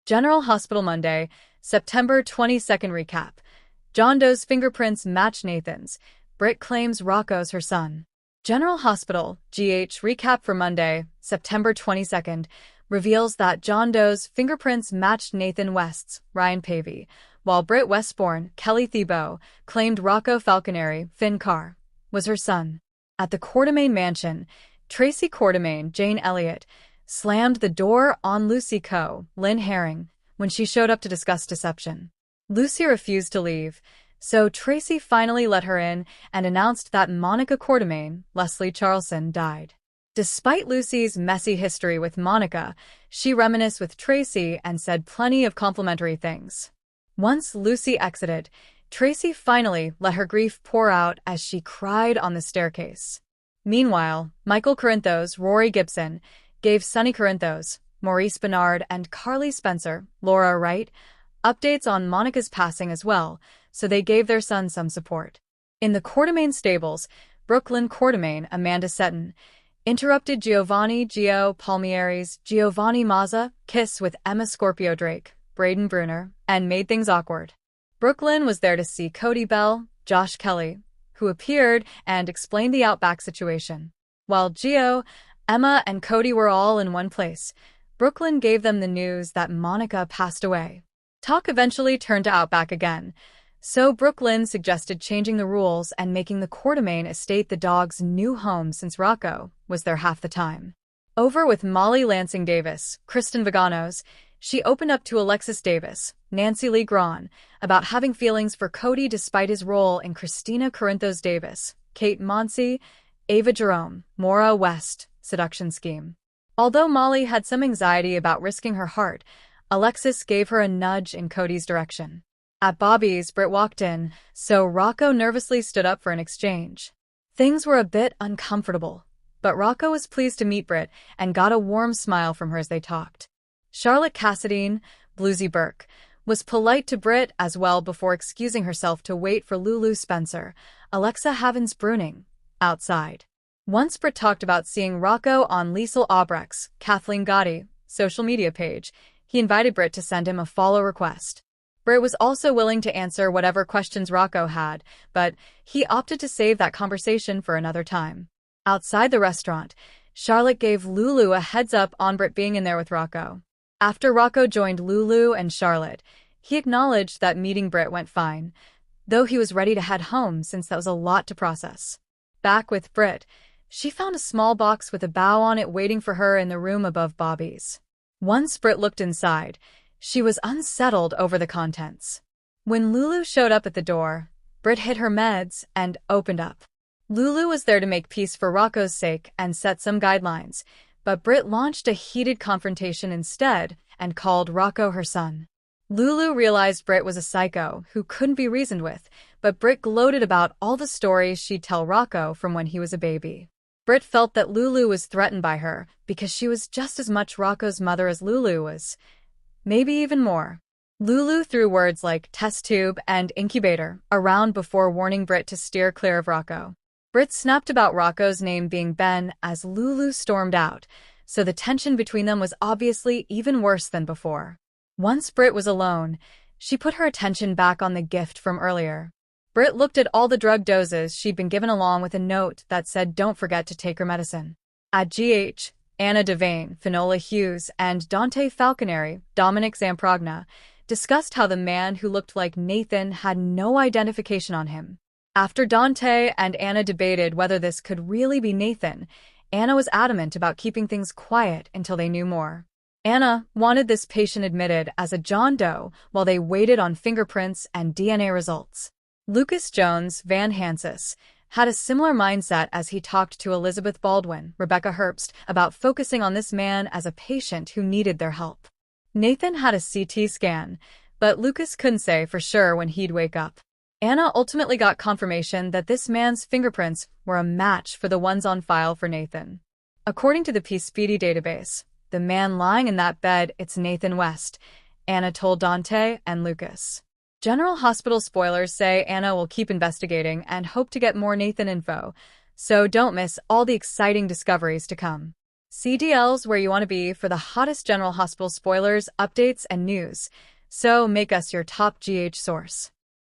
General Hospital Monday, September 22nd recap. John Doe's fingerprints match Nathan's. Britt claims Rocco's her son. General Hospital, GH recap for Monday, September 22nd, reveals that John Doe's fingerprints matched Nathan West's, Ryan Pavey, while Britt Westbourne, Kelly Thibault, claimed Rocco Falconeri, Finn Carr, was her son. At the Quartermaine mansion, Tracy Quartermaine, Jane Elliott, slammed the door on Lucy Coe, Lynn Herring, when she showed up to discuss deception. Lucy refused to leave, so Tracy finally let her in and announced that Monica Quartermaine, Leslie Charleson, died. Despite Lucy's messy history with Monica, she reminisced with Tracy and said plenty of complimentary things. Once Lucy exited, Tracy finally let her grief pour out as she cried on the staircase. Meanwhile, Michael Corinthos, Rory Gibson, gave Sonny Corinthos, Maurice Bernard, and Carly Spencer, Laura Wright, updates on Monica's passing as well, so they gave their son some support. In the Quartermaine stables, Brooklyn Quartermaine, Amanda Seton, interrupted Giovanni Gio Palmieri's Giovanni Mazza kiss with Emma Scorpio Drake, Braden Bruner, and made things awkward. Brooklyn was there to see Cody Bell, Josh Kelly, who appeared and explained the Outback situation. While Gio, Emma, and Cody were all in one place, Brooklyn gave them the news that Monica passed away. Talk eventually turned to Outback again, so Brooklyn suggested changing the rules and making the Quartermaine estate the dog's new home since Rocco was there half the time. Over with Molly Lansing Davis, Kristen Vaganos, she opened up to Alexis Davis, Nancy Lee Grahn, about having feelings for Cody despite his role in Christina Corinthos Davis, Kate Monsey, Ava Jerome, Maura West, seduction scheme. Although Molly had some anxiety about risking her heart, Alexis gave her a nudge in Cody's direction. At Bobby's, Britt walked in, so Rocco nervously stood up for an exchange. Things were a bit uncomfortable, but Rocco was pleased to meet Britt and got a warm smile from her as they talked. Charlotte Cassadine, Bluesy Burke, was polite to Britt as well before excusing herself to wait for Lulu Spencer, Alexa Havens Bruning, outside. Once Britt talked about seeing Rocco on Liesl Albrecht's, Kathleen Gotti, social media page, he invited Britt to send him a follow request. Britt was also willing to answer whatever questions Rocco had, but he opted to save that conversation for another time. Outside the restaurant, Charlotte gave Lulu a heads up on Britt being in there with Rocco. After Rocco joined Lulu and Charlotte, he acknowledged that meeting Britt went fine, though he was ready to head home since that was a lot to process. Back with Britt, she found a small box with a bow on it waiting for her in the room above Bobby's. Once Britt looked inside, she was unsettled over the contents. When Lulu showed up at the door, Britt hid her meds and opened up. Lulu was there to make peace for Rocco's sake and set some guidelines, but Britt launched a heated confrontation instead and called Rocco her son. Lulu realized Britt was a psycho who couldn't be reasoned with, but Britt gloated about all the stories she'd tell Rocco from when he was a baby. Britt felt that Lulu was threatened by her because she was just as much Rocco's mother as Lulu was, maybe even more. Lulu threw words like test tube and incubator around before warning Britt to steer clear of Rocco. Britt snapped about Rocco's name being Ben as Lulu stormed out, so the tension between them was obviously even worse than before. Once Britt was alone, she put her attention back on the gift from earlier. Britt looked at all the drug doses she'd been given along with a note that said don't forget to take her medicine. At GH, Anna Devane, Finola Hughes, and Dante Falconeri, Dominic Zamprogna, discussed how the man who looked like Nathan had no identification on him. After Dante and Anna debated whether this could really be Nathan, Anna was adamant about keeping things quiet until they knew more. Anna wanted this patient admitted as a John Doe while they waited on fingerprints and DNA results. Lucas Jones Van Hansis had a similar mindset as he talked to Elizabeth Baldwin, Rebecca Herbst, about focusing on this man as a patient who needed their help. Nathan had a CT scan, but Lucas couldn't say for sure when he'd wake up. Anna ultimately got confirmation that this man's fingerprints were a match for the ones on file for Nathan. According to the PSpeedy database, the man lying in that bed, it's Nathan West, Anna told Dante and Lucas. General Hospital spoilers say Anna will keep investigating and hope to get more Nathan info, so don't miss all the exciting discoveries to come. CDL's where you want to be for the hottest General Hospital spoilers, updates, and news. So make us your top GH source.